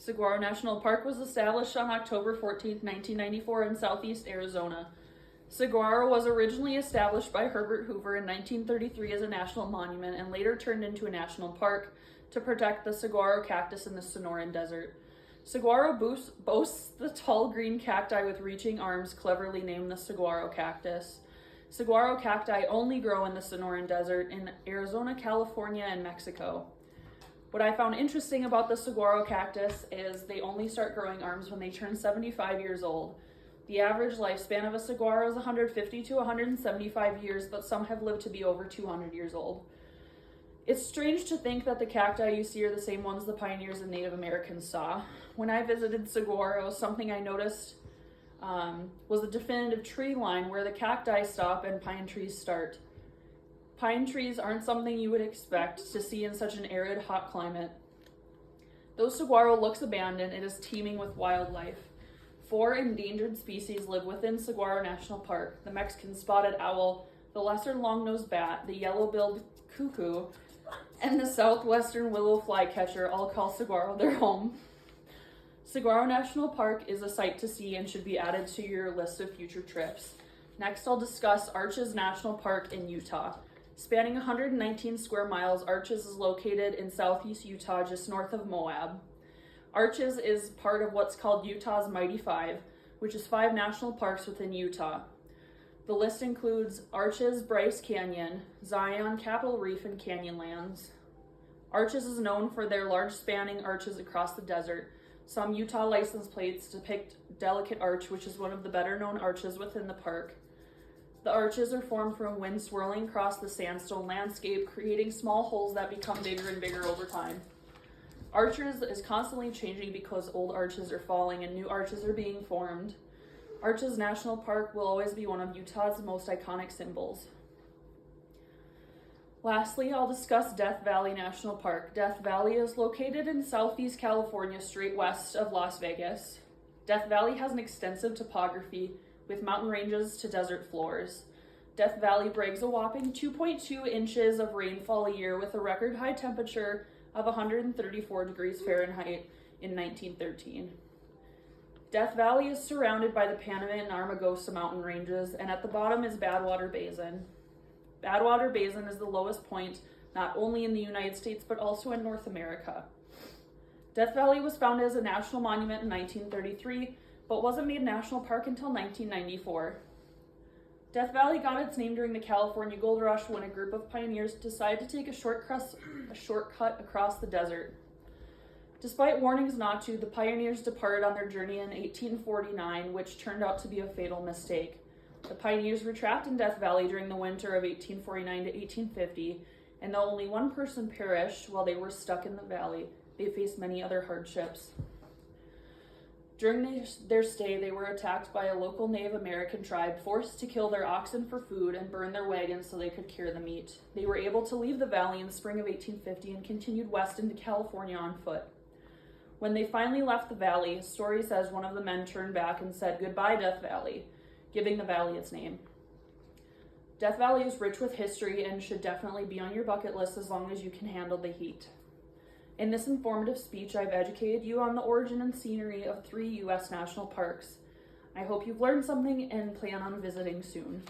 Saguaro National Park was established on October 14, 1994 in southeast Arizona. Saguaro was originally established by Herbert Hoover in 1933 as a national monument and later turned into a national park to protect the saguaro cactus in the Sonoran Desert. Saguaro boasts the tall green cacti with reaching arms, cleverly named the saguaro cactus. Saguaro cacti only grow in the Sonoran Desert in Arizona, California, and Mexico. What I found interesting about the saguaro cactus is they only start growing arms when they turn 75 years old. The average lifespan of a saguaro is 150 to 175 years, but some have lived to be over 200 years old. It's strange to think that the cacti you see are the same ones the pioneers and Native Americans saw. When I visited saguaro, something I noticed was the definitive tree line where the cacti stop and pine trees start. Pine trees aren't something you would expect to see in such an arid, hot climate. Though saguaro looks abandoned, it is teeming with wildlife. 4 endangered species live within Saguaro National Park: the Mexican spotted owl, the lesser long-nosed bat, the yellow-billed cuckoo, and the southwestern willow flycatcher all call saguaro their home. Saguaro National Park is a sight to see and should be added to your list of future trips. Next, I'll discuss Arches National Park in Utah. Spanning 119 square miles, Arches is located in southeast Utah, just north of Moab. Arches is part of what's called Utah's Mighty Five, which is 5 national parks within Utah. The list includes Arches Bryce Canyon, Zion, Capitol Reef, and Canyonlands. Arches is known for their large spanning arches across the desert. Some Utah license plates depict Delicate Arch, which is one of the better known arches within the park. The arches are formed from wind swirling across the sandstone landscape, creating small holes that become bigger and bigger over time. Arches is constantly changing because old arches are falling and new arches are being formed. Arches National Park will always be one of Utah's most iconic symbols. Lastly, I'll discuss Death Valley National Park. Death Valley is located in southeast California, straight west of Las Vegas. Death Valley has an extensive topography with mountain ranges to desert floors. Death Valley breaks a whopping 2.2 inches of rainfall a year with a record high temperature of 134 degrees Fahrenheit in 1913. Death Valley is surrounded by the Panamint and Armagosa mountain ranges, and at the bottom is Badwater Basin. Badwater Basin is the lowest point not only in the United States but also in North America. Death Valley was founded as a national monument in 1933, but wasn't made national park until 1994. Death Valley got its name during the California Gold Rush when a group of pioneers decided to take a shortcut across the desert. Despite warnings not to, the pioneers departed on their journey in 1849, which turned out to be a fatal mistake. The pioneers were trapped in Death Valley during the winter of 1849 to 1850, and though only one person perished while they were stuck in the valley, they faced many other hardships. During their stay, they were attacked by a local Native American tribe, forced to kill their oxen for food and burn their wagons so they could cure the meat. They were able to leave the valley in the spring of 1850 and continued west into California on foot. When they finally left the valley, a story says one of the men turned back and said, "Goodbye, Death Valley," giving the valley its name. Death Valley is rich with history and should definitely be on your bucket list as long as you can handle the heat. In this informative speech, I've educated you on the origin and scenery of 3 U.S. national parks. I hope you've learned something and plan on visiting soon.